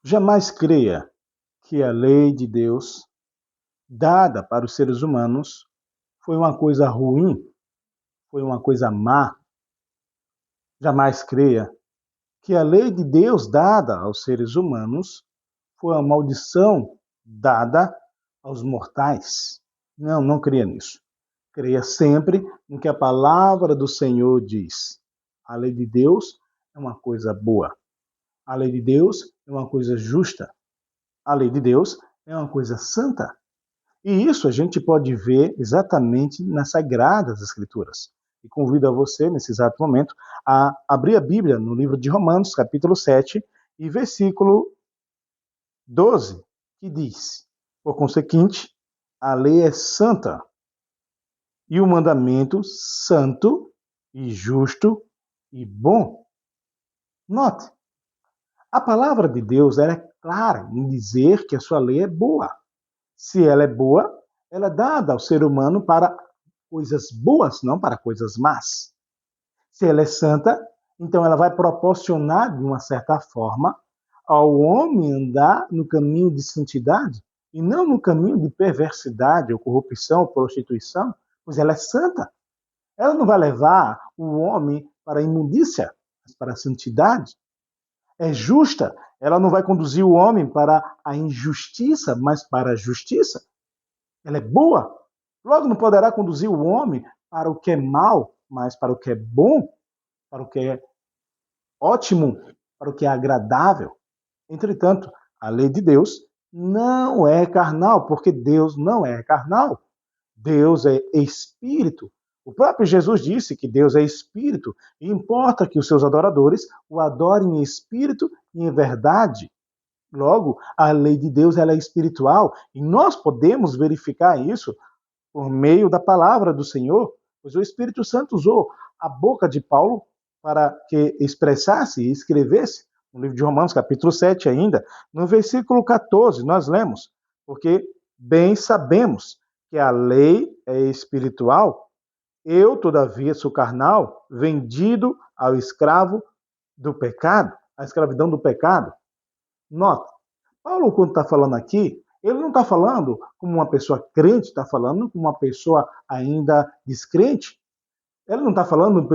Jamais creia que a lei de Deus, dada para os seres humanos, foi uma coisa ruim, foi uma coisa má. Jamais creia que a lei de Deus dada aos seres humanos foi uma maldição dada aos mortais. Não, não creia nisso. Creia sempre em que a palavra do Senhor diz. A lei de Deus é uma coisa boa. A lei de Deus é uma coisa justa. A lei de Deus é uma coisa santa. E isso a gente pode ver exatamente nas Sagradas Escrituras. E convido a você, nesse exato momento, a abrir a Bíblia no livro de Romanos, capítulo 7, e versículo 12, que diz: por conseguinte, a lei é santa, e o mandamento santo e justo e bom. Note, a palavra de Deus é clara em dizer que a sua lei é boa. Se ela é boa, ela é dada ao ser humano para coisas boas, não para coisas más. Se ela é santa, então ela vai proporcionar, de uma certa forma, ao homem andar no caminho de santidade e não no caminho de perversidade, ou corrupção, ou prostituição, pois ela é santa. Ela não vai levar o homem para a imundícia, mas para a santidade. É justa, ela não vai conduzir o homem para a injustiça, mas para a justiça. Ela é boa, logo não poderá conduzir o homem para o que é mal, mas para o que é bom, para o que é ótimo, para o que é agradável. Entretanto, a lei de Deus não é carnal, porque Deus não é carnal. Deus é espírito. O próprio Jesus disse que Deus é espírito e importa que os seus adoradores o adorem em espírito e em verdade. Logo, a lei de Deus ela é espiritual e nós podemos verificar isso por meio da palavra do Senhor, pois o Espírito Santo usou a boca de Paulo para que expressasse e escrevesse, no livro de Romanos, capítulo 7 ainda, no versículo 14, nós lemos, porque bem sabemos que a lei é espiritual, eu, todavia, sou carnal, vendido ao escravo do pecado, à escravidão do pecado. Nota, Paulo, quando está falando aqui, ele não está falando como uma pessoa crente, está falando como uma pessoa ainda descrente. Ele não está falando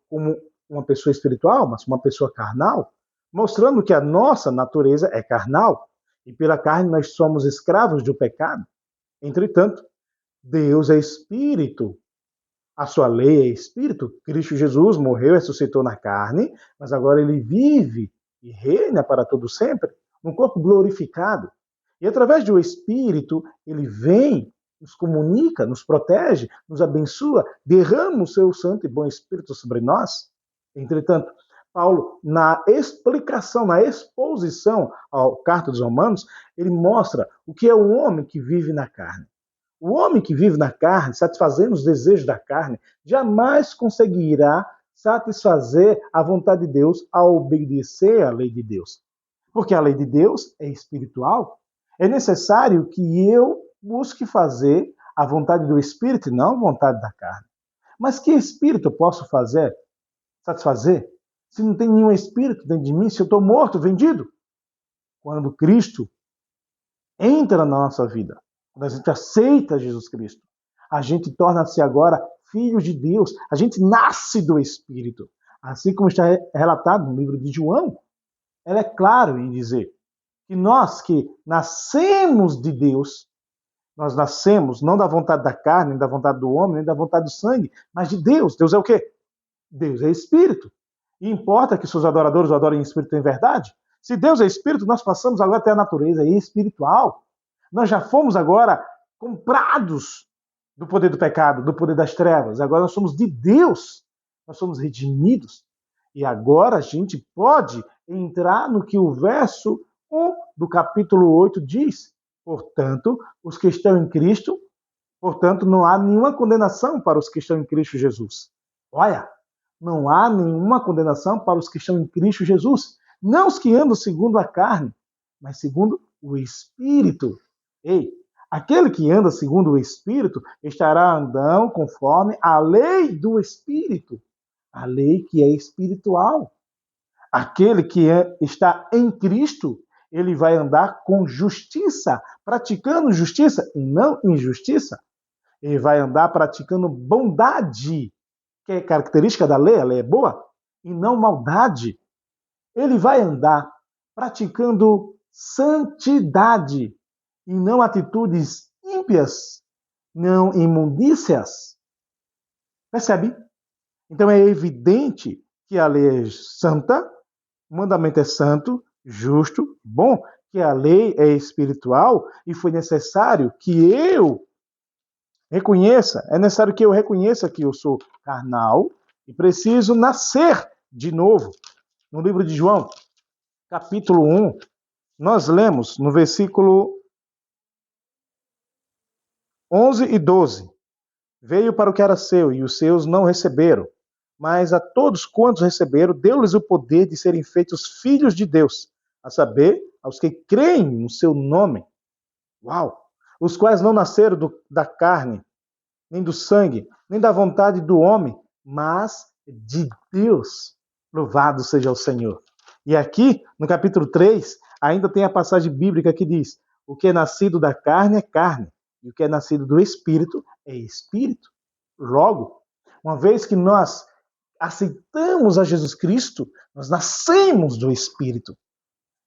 como uma pessoa espiritual, mas uma pessoa carnal, mostrando que a nossa natureza é carnal e pela carne nós somos escravos do pecado. Entretanto, Deus é espírito, a sua lei é espírito. Cristo Jesus morreu e ressuscitou na carne, mas agora ele vive e reina para todo sempre, num corpo glorificado. E através do Espírito, ele vem, nos comunica, nos protege, nos abençoa, derrama o seu santo e bom Espírito sobre nós. Entretanto, Paulo, na explicação, na exposição à carta dos Romanos, ele mostra o que é o homem que vive na carne. O homem que vive na carne, satisfazendo os desejos da carne, jamais conseguirá satisfazer a vontade de Deus ao obedecer à lei de Deus. Porque a lei de Deus é espiritual. É necessário que eu busque fazer a vontade do Espírito e não a vontade da carne. Mas que espírito eu posso fazer, satisfazer, se não tem nenhum espírito dentro de mim, se eu estou morto, vendido? Quando Cristo entra na nossa vida, quando a gente aceita Jesus Cristo, a gente torna-se agora filhos de Deus, a gente nasce do Espírito. Assim como está relatado no livro de João, ela é claro em dizer que nós que nascemos de Deus, nós nascemos não da vontade da carne, nem da vontade do homem, nem da vontade do sangue, mas de Deus. Deus é o quê? Deus é Espírito. E importa que seus adoradores o adorem em Espírito e em verdade? Se Deus é Espírito, nós passamos agora até a natureza espiritual. Nós já fomos agora comprados do poder do pecado, do poder das trevas. Agora nós somos de Deus. Nós somos redimidos. E agora a gente pode entrar no que o verso 1 do capítulo 8 diz. Portanto, os que estão em Cristo, portanto, não há nenhuma condenação para os que estão em Cristo Jesus. Olha, não há nenhuma condenação para os que estão em Cristo Jesus. Não os que andam segundo a carne, mas segundo o Espírito. Ei, aquele que anda segundo o Espírito estará andando conforme a lei do Espírito, a lei que é espiritual. Aquele que está em Cristo Ele vai andar com justiça, praticando justiça e não injustiça. Ele vai andar praticando bondade, que é característica da lei, a lei é boa, e não maldade. Ele vai andar praticando santidade e não atitudes ímpias, não imundícias. Percebe? Então é evidente que a lei é santa, o mandamento é santo, justo, bom, que a lei é espiritual e foi necessário que é necessário que eu reconheça que eu sou carnal e preciso nascer de novo. No livro de João, capítulo 1, nós lemos no versículo 11 e 12. Veio para o que era seu e os seus não receberam, mas a todos quantos receberam, deu-lhes o poder de serem feitos filhos de Deus, a saber, aos que creem no seu nome. Uau! Os quais não nasceram da carne, nem do sangue, nem da vontade do homem, mas de Deus. Louvado seja o Senhor. E aqui, no capítulo 3, ainda tem a passagem bíblica que diz: o que é nascido da carne é carne, e o que é nascido do Espírito é Espírito. Logo, uma vez que nós aceitamos a Jesus Cristo, nós nascemos do Espírito.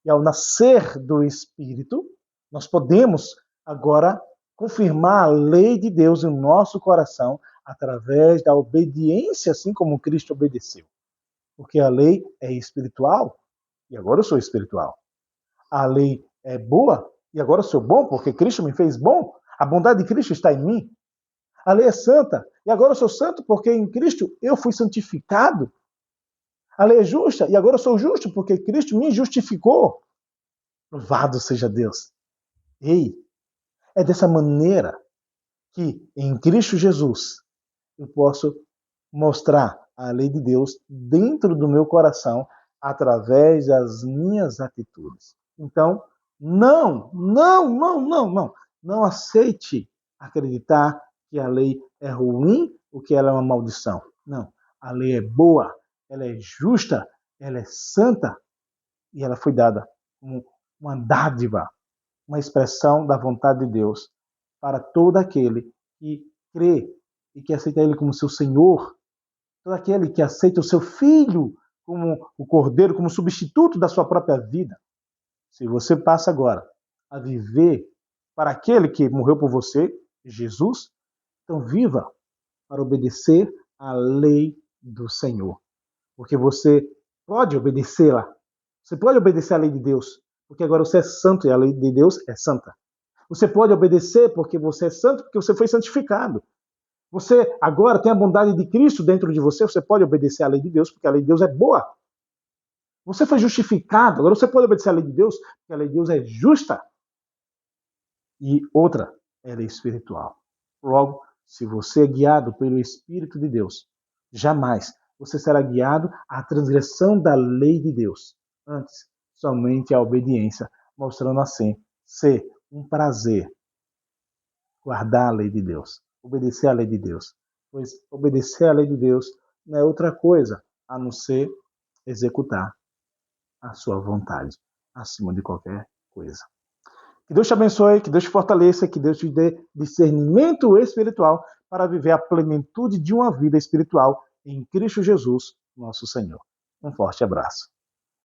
E ao nascer do Espírito, nós podemos agora confirmar a lei de Deus em nosso coração através da obediência, assim como Cristo obedeceu. Porque a lei é espiritual e agora eu sou espiritual. A lei é boa e agora eu sou bom porque Cristo me fez bom. A bondade de Cristo está em mim. A lei é santa e agora eu sou santo porque em Cristo eu fui santificado. A lei é justa e agora eu sou justo porque Cristo me justificou. Louvado seja Deus. Ei, é dessa maneira que em Cristo Jesus eu posso mostrar a lei de Deus dentro do meu coração através das minhas atitudes. Então, não aceite acreditar que a lei é ruim ou que ela é uma maldição. Não, a lei é boa, ela é justa, ela é santa e ela foi dada como uma dádiva, uma expressão da vontade de Deus para todo aquele que crê e que aceita Ele como seu Senhor, todo aquele que aceita o seu Filho como o Cordeiro, como substituto da sua própria vida. Se você passa agora a viver para aquele que morreu por você, Jesus, então viva para obedecer à lei do Senhor. Porque você pode obedecê-la. Você pode obedecer à lei de Deus, porque agora você é santo e a lei de Deus é santa. Você pode obedecer porque você é santo, porque você foi santificado. Você agora tem a bondade de Cristo dentro de você, você pode obedecer à lei de Deus, porque a lei de Deus é boa. Você foi justificado, agora você pode obedecer à lei de Deus, porque a lei de Deus é justa. E outra, ela é espiritual. Logo, se você é guiado pelo Espírito de Deus, jamais você será guiado à transgressão da lei de Deus. Antes, somente a obediência, mostrando assim ser um prazer guardar a lei de Deus, obedecer à lei de Deus. Pois obedecer à lei de Deus não é outra coisa a não ser executar a sua vontade, acima de qualquer coisa. Que Deus te abençoe, que Deus te fortaleça, que Deus te dê discernimento espiritual para viver a plenitude de uma vida espiritual em Cristo Jesus, nosso Senhor. Um forte abraço.